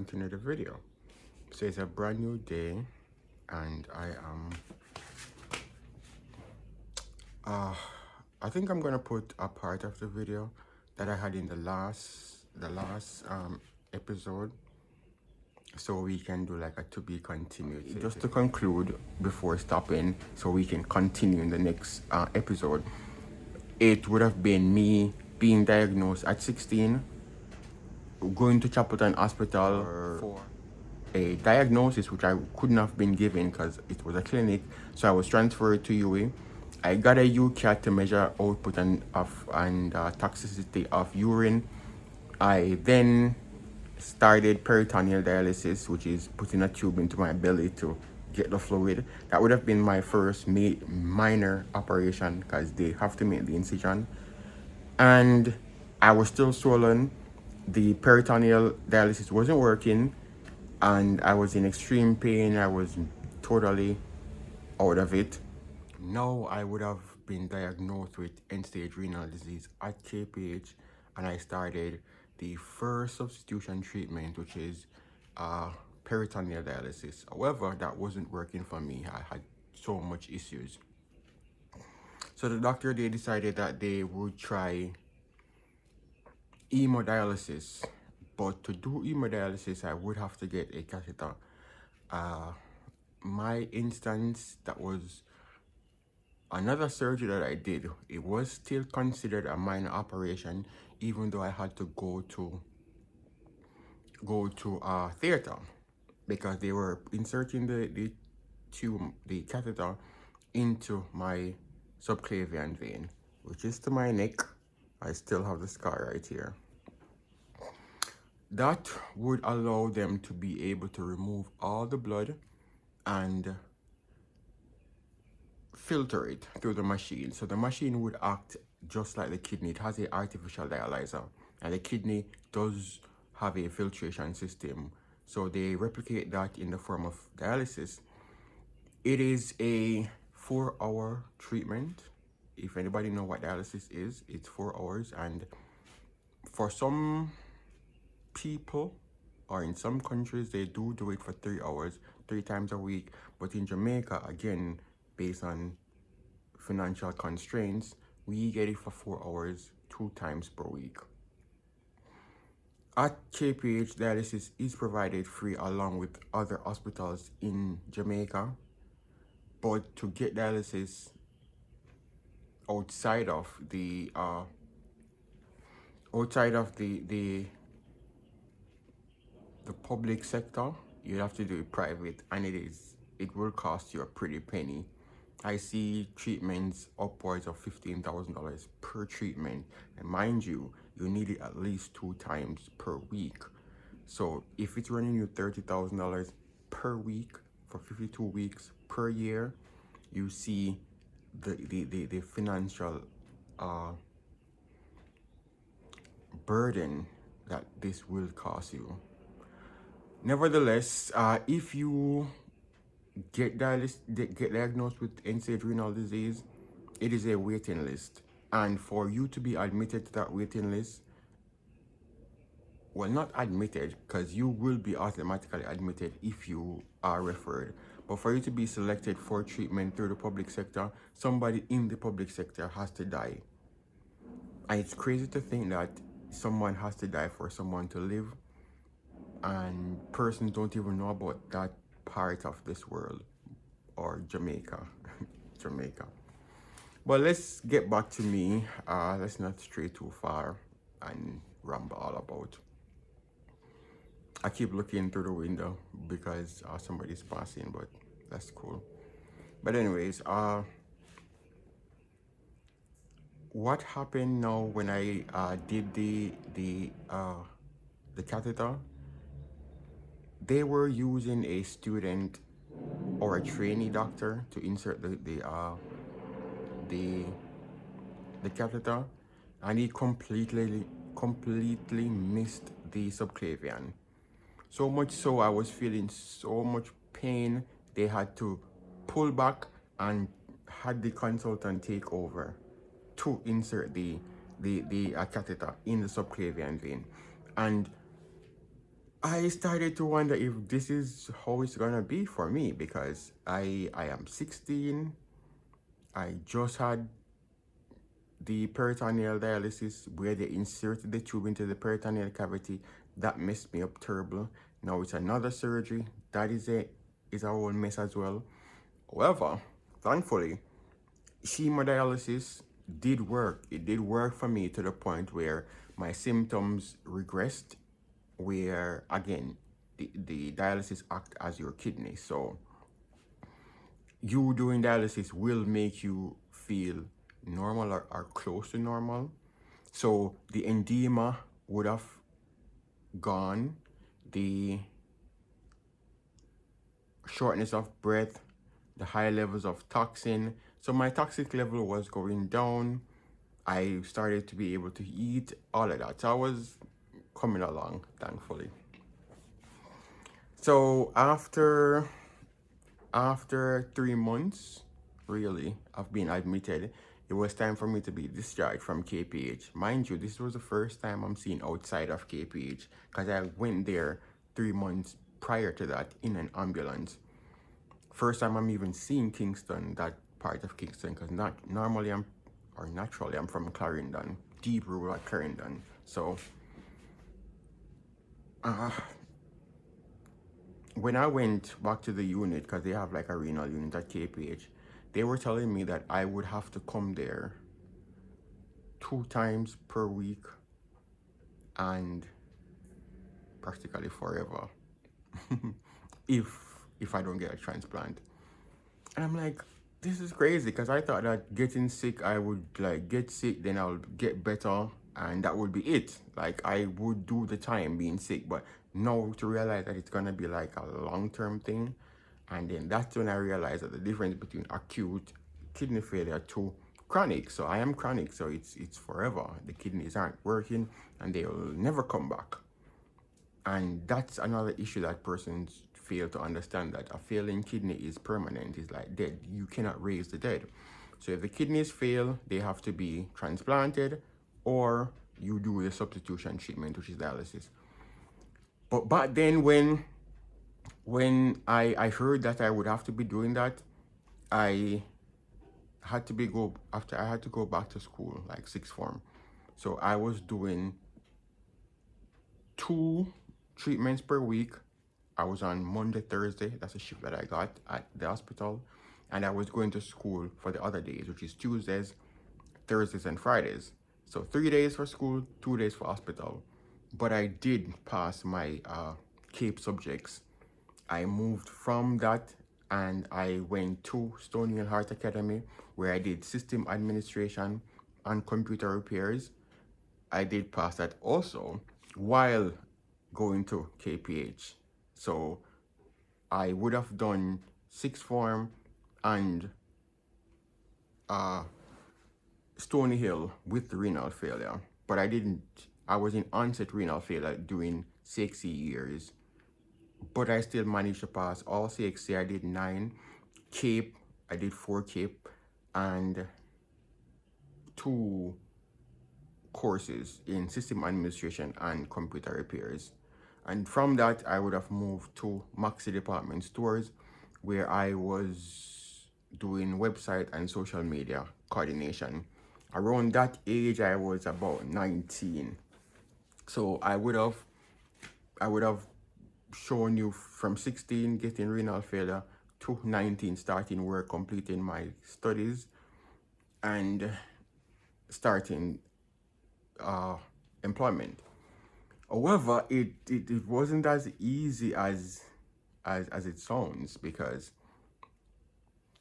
continue the video. So it's a brand new day, and I think I'm gonna put a part of the video that I had in the last episode, so we can do like a to be continued. Just to conclude before stopping, so we can continue in the next episode. It would have been me being diagnosed at 16, going to Chapelton Hospital for a diagnosis which I couldn't have been given because it was a clinic. So I was transferred to UWI. I got a UCAT to measure output and toxicity of urine. I then started peritoneal dialysis, which is putting a tube into my belly to get the fluid. That would have been my first minor operation because they have to make the incision. And I was still swollen. The peritoneal dialysis wasn't working, and I was in extreme pain. I was totally out of it. Now I would have been diagnosed with end-stage renal disease at KPH, and I started the first substitution treatment, which is peritoneal dialysis. However, that wasn't working for me. I had so much issues. So the doctor, they decided that they would try hemodialysis, but to do hemodialysis I would have to get a catheter. My instance, that was another surgery that I did. It was still considered a minor operation, even though I had to go to theater, because they were inserting the tube, the catheter, into my subclavian vein, which is to my neck. I still have the scar right here. That would allow them to be able to remove all the blood and filter it through the machine. So the machine would act just like the kidney. It has an artificial dialyzer, and the kidney does have a filtration system. So they replicate that in the form of dialysis. It is a 4-hour treatment. If anybody know what dialysis is, it's 4 hours, and for some people, or in some countries, they do it for 3 hours, 3 times a week. But in Jamaica, again, based on financial constraints, we get it for 4 hours, 2 times per week. At KPH, dialysis is provided free along with other hospitals in Jamaica. But to get dialysis outside of the public sector, you have to do it private, and it will cost you a pretty penny. I see treatments upwards of $15,000 per treatment, and mind you, you need it at least 2 times per week. So if it's running you $30,000 per week for 52 weeks per year, you see the financial burden that this will cost you. Nevertheless, if you get diagnosed with end-stage renal disease, it is a waiting list, and for you to be admitted to that waiting list, well, not admitted, because you will be automatically admitted if you are referred, but for you to be selected for treatment through the public sector, somebody in the public sector has to die. And it's crazy to think that someone has to die for someone to live, and persons don't even know about that part of this world, or Jamaica. Jamaica. But let's get back to me. Let's not stray too far and ramble all about. I keep looking through the window because somebody's passing, but that's cool. But anyways, what happened now when I did the catheter? They were using a student or a trainee doctor to insert the catheter, and he completely missed the subclavian. So much so, I was feeling so much pain, they had to pull back and had the consultant take over to insert the catheter in the subclavian vein. And I started to wonder if this is how it's gonna be for me, because I am 16. I just had the peritoneal dialysis where they inserted the tube into the peritoneal cavity. That messed me up terrible. Now it's another surgery. That is a whole mess as well. However, thankfully, hemodialysis did work. It did work for me to the point where my symptoms regressed, where again the dialysis act as your kidney. So you doing dialysis will make you feel normal, or close to normal. So the edema would have gone, the shortness of breath, the high levels of toxin. So my toxic level was going down. I started to be able to eat, all of that. So I was coming along, thankfully. So after 3 months, really, of being admitted, it was time for me to be discharged from KPH. Mind you, this was the first time I'm seeing outside of KPH, because I went there 3 months prior to that in an ambulance. First time I'm even seeing Kingston, that part of Kingston, because naturally I'm from Clarendon, deep rural Clarendon. So when I went back to the unit, because they have like a renal unit at KPH, they were telling me that I would have to come there 2 times per week and practically forever if I don't get a transplant. And I'm like, this is crazy, because I thought that getting sick, I would like get sick, then I'll get better, and that would be it. Like I would do the time being sick, but now to realize that it's gonna be like a long-term thing, and then that's when I realized that the difference between acute kidney failure to chronic. So I am chronic, so it's forever. The kidneys aren't working, and they will never come back. And that's another issue that persons fail to understand, that a failing kidney is permanent, is like dead. You cannot raise the dead. So if the kidneys fail, they have to be transplanted, or you do the substitution treatment, which is dialysis. But back then, when I heard that I would have to be doing that, I had to go back to school, like sixth form. So I was doing 2 treatments per week. I was on Monday, Thursday. That's a shift that I got at the hospital. And I was going to school for the other days, which is Tuesdays, Thursdays, and Fridays. So 3 days for school, 2 days for hospital. But I did pass my CAPE subjects. I moved from that and I went to Stony Hill Heart Academy, where I did system administration and computer repairs. I did pass that also while going to KPH. So I would have done sixth form and Stony Hill with renal failure, but I didn't. I was in onset renal failure during 6 years, but I still managed to pass all CXC. I did 9 CAPE. I did 4 CAPE and 2 courses in system administration and computer repairs. And from that, I would have moved to Maxi Department Stores, where I was doing website and social media coordination. Around that age, I was about 19. So I would have shown you from 16 getting renal failure to 19 starting work, completing my studies, and starting employment. However, it wasn't as easy as it sounds, because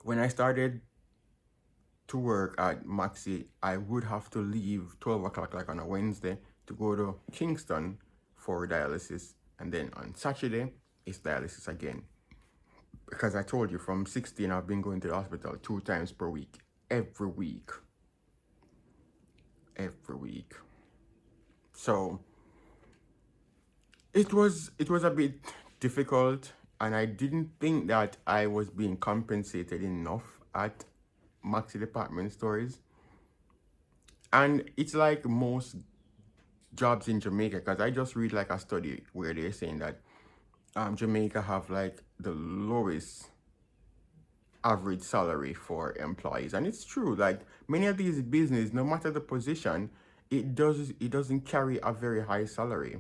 when I started to work at Maxi, I would have to leave 12 o'clock like on a Wednesday to go to Kingston for dialysis, and then on Saturday it's dialysis again. Because I told you, from 16 I've been going to the hospital 2 times per week, every week. So it was a bit difficult, and I didn't think that I was being compensated enough at Maxi Department Stores. And it's like most jobs in Jamaica, because I just read like a study where they're saying that Jamaica have like the lowest average salary for employees, and it's true. Like many of these business, no matter the position, it doesn't carry a very high salary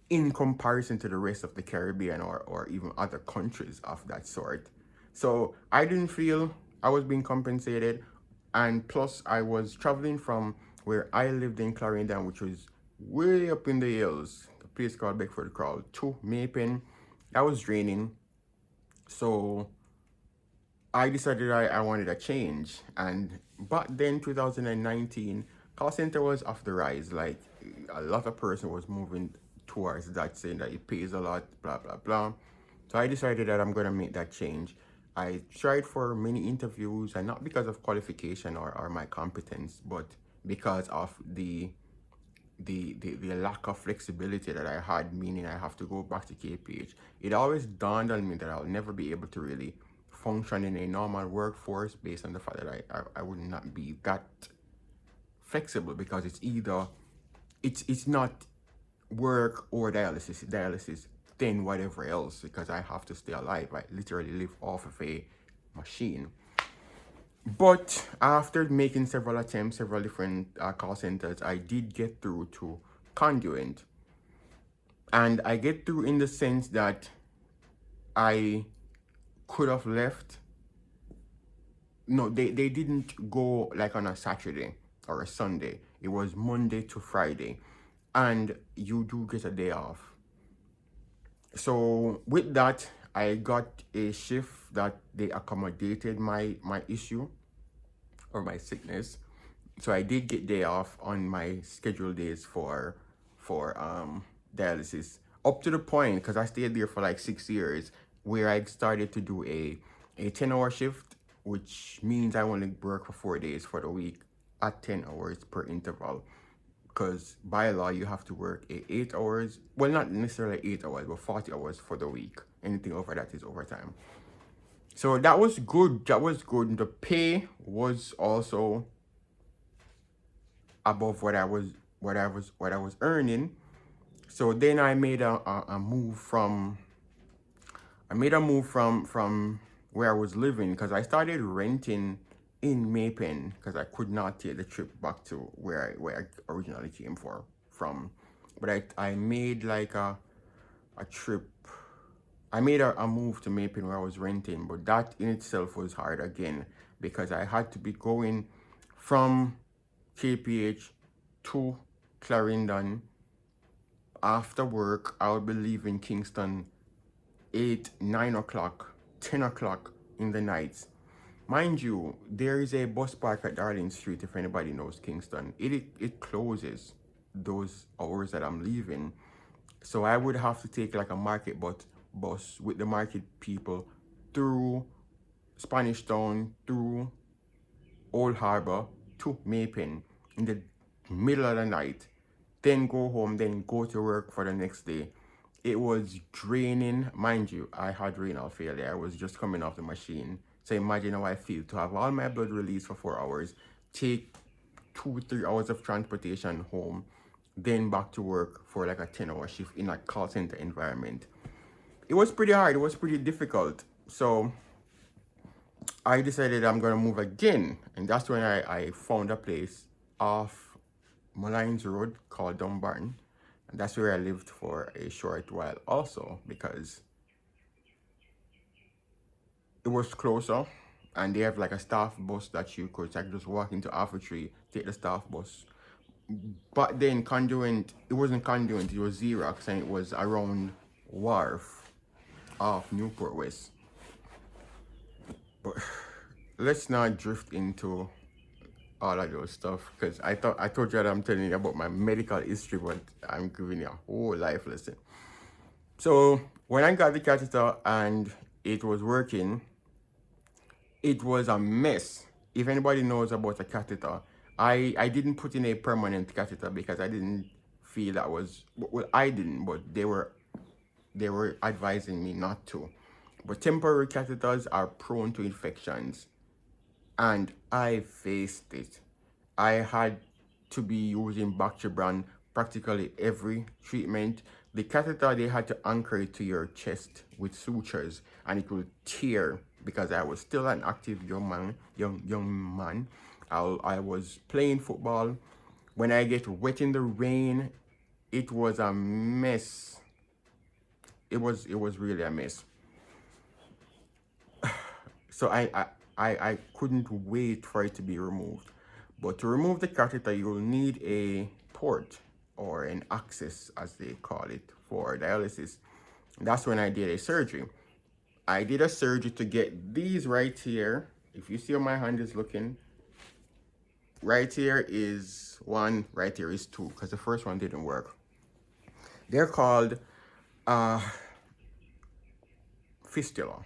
in comparison to the rest of the Caribbean or even other countries of that sort. So I didn't feel I was being compensated. And plus, I was traveling from where I lived in Clarendon, which was way up in the hills, a place called Beckford Crawl, to Mapen. That was draining. So I decided I wanted a change. And back then, 2019, call center was off the rise. Like a lot of person was moving towards that, saying that it pays a lot, blah, blah, blah. So I decided that I'm going to make that change. I tried for many interviews, and not because of qualification or my competence, but because of the lack of flexibility that I had, meaning I have to go back to KPH. It always dawned on me that I'll never be able to really function in a normal workforce based on the fact that I would not be that flexible, because it's either it's not work or dialysis, then whatever else, because I have to stay alive. I literally live off of a machine. But after making several attempts, several different call centers, I did get through to Conduent. And I get through in the sense that I could have left. No, they didn't go like on a Saturday or a Sunday. It was Monday to Friday. And you do get a day off. So with that, I got a shift that they accommodated my issue or my sickness. So I did get day off on my scheduled days for dialysis, up to the point, because I stayed there for like 6 years, where I started to do a 10-hour shift, which means I only work for 4 days for the week at 10 hours per interval. Because by law, you have to work 8 hours. Well, not necessarily 8 hours, but 40 hours for the week. Anything over that is overtime. So that was good. That was good. The pay was also above what I was earning. So then I made a move from where I was living, because I started renting in Mapen, because I could not take the trip back to where I originally came from. But I made like a trip. I made a move to Mapen where I was renting, but that in itself was hard again, because I had to be going from KPH to Clarendon. After work, I would be leaving Kingston 8, 9 o'clock, 10 o'clock in the nights. Mind you, there is a bus park at Darling Street, if anybody knows Kingston. It closes those hours that I'm leaving. So I would have to take like a market bus with the market people through Spanish Town, through Old Harbor to Mapen in the middle of the night. Then go home, then go to work for the next day. It was draining. Mind you, I had renal failure. I was just coming off the machine. So imagine how I feel to have all my blood released for 4 hours, take 2-3 hours of transportation home, then back to work for like a 10-hour shift in a call center environment. It was pretty hard. It was pretty difficult. So I decided I'm going to move again. And that's when I found a place off Malines Road called Dumbarton. And that's where I lived for a short while also, because it was closer, and they have like a staff bus that you could like just walk into Tree, take the staff bus. But then Conduent, it wasn't Conduent, it was Xerox, and it was around Wharf off Newport West. But let's not drift into all of those stuff, because I told you that I'm telling you about my medical history, but I'm giving you a whole life lesson. So when I got the catheter and it was working, it was a mess. If anybody knows about a catheter, I didn't put in a permanent catheter because I didn't feel that was, well, I didn't, but they were advising me not to. But temporary catheters are prone to infections, and I faced it. I had to be using Bactri brand practically every treatment. The catheter, they had to anchor it to your chest with sutures, and it will tear because I was still an active young man. I was playing football. When I get wet in the rain, it was a mess. It was really a mess. So I couldn't wait for it to be removed. But to remove the catheter, you'll need a port or an access, as they call it, for dialysis. That's when I did a surgery. I did a surgery to get these right here. If you see how my hand is looking, right here is one, right here is two, because the first one didn't work. They're called fistula,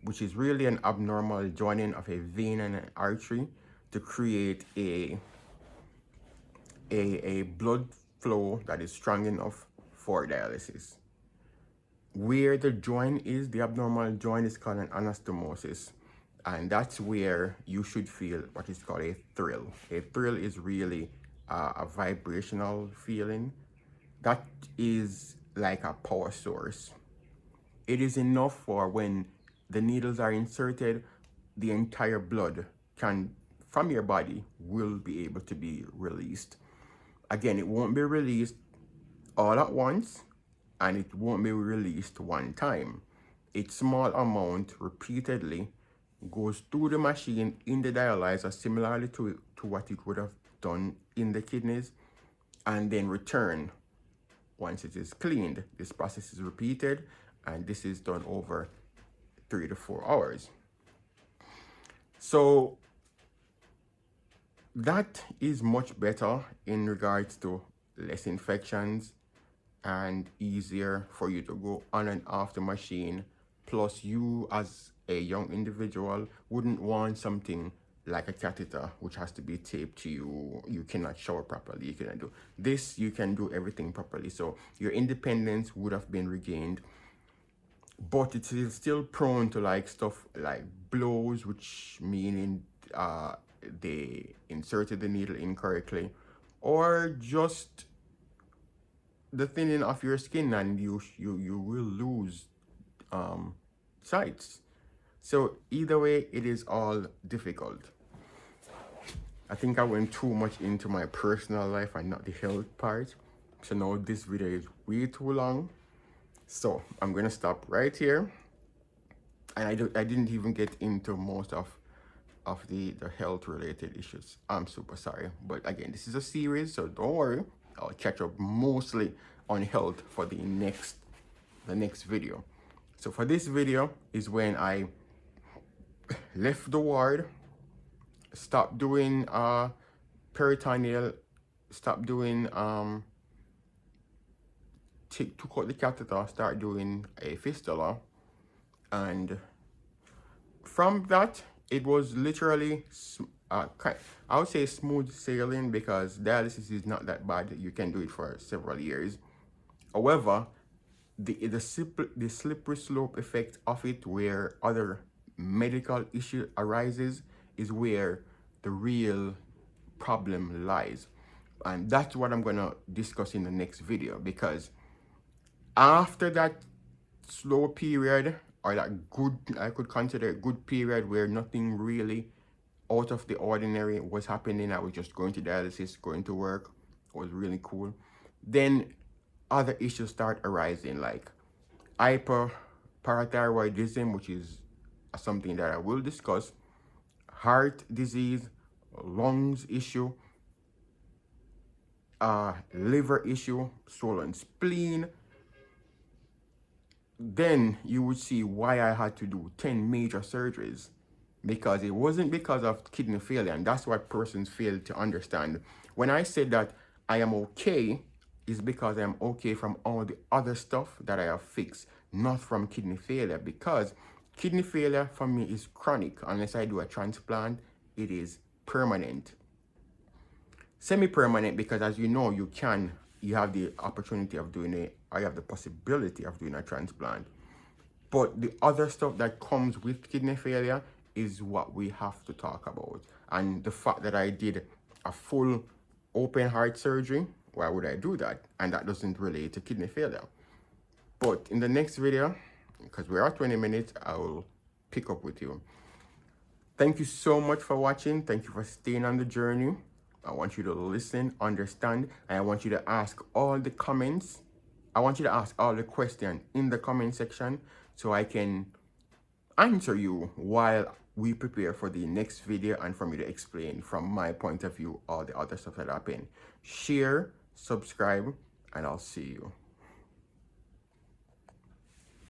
which is really an abnormal joining of a vein and an artery to create a blood flow that is strong enough for dialysis. Where the joint is, the abnormal joint, is called an anastomosis. And that's where you should feel what is called a thrill. A thrill is really a vibrational feeling that is like a power source. It is enough for when the needles are inserted, the entire blood from your body will be able to be released. Again, it won't be released all at once, and it won't be released one time. A small amount repeatedly goes through the machine in the dialyzer, similarly to what it would have done in the kidneys, and then return once it is cleaned. This process is repeated, and this is done over 3 to 4 hours. So that is much better in regards to less infections and easier for you to go on and off the machine. Plus, you as a young individual wouldn't want something like a catheter which has to be taped to you. You cannot shower properly. You cannot do this. You can do everything properly. So your independence would have been regained. But it is still prone to like stuff like blows, which meaning they inserted the needle incorrectly, or just the thinning of your skin, and you will lose sights. So either way, it is all difficult. I think I went too much into my personal life and not the health part. So now this video is way too long. So I'm gonna stop right here. And I didn't even get into most of the health related issues. I'm super sorry. But again, this is a series, so don't worry. I'll catch up mostly on health for the next video. So for this video is when I left the ward, stopped doing peritoneal, stopped doing took out the catheter, start doing a fistula, and from that it was literally I would say smooth sailing, because dialysis is not that bad. You can do it for several years. However, the slippery slope effect of it, where other medical issue arises, is where the real problem lies. And that's what I'm gonna discuss in the next video, because after that slow period, or that good, I could consider a good period where nothing really out of the ordinary was happening, I was just going to dialysis, going to work, it was really cool. Then other issues start arising, like hyperparathyroidism, which is something that I will discuss, heart disease, lungs issue, liver issue, swollen spleen. Then you would see why I had to do 10 major surgeries, because it wasn't because of kidney failure, and that's what persons fail to understand. When I said that I am okay, is because I am okay from all the other stuff that I have fixed, not from kidney failure, because kidney failure for me is chronic. Unless I do a transplant, it is permanent. Semi-permanent, because as you know, you have the opportunity of doing it, I have the possibility of doing a transplant. But the other stuff that comes with kidney failure is what we have to talk about. And the fact that I did a full open heart surgery, Why would I do that? And that doesn't relate to kidney failure. But in the next video, because we're at 20 minutes, I will pick up with you. Thank you so much for watching. Thank you for staying on the journey. I want you to listen, understand, and I want you to ask all the comments. I want you to ask all the questions in the comment section so I can answer you while we prepare for the next video and for me to explain from my point of view all the other stuff that happened. Share, subscribe, and I'll see you.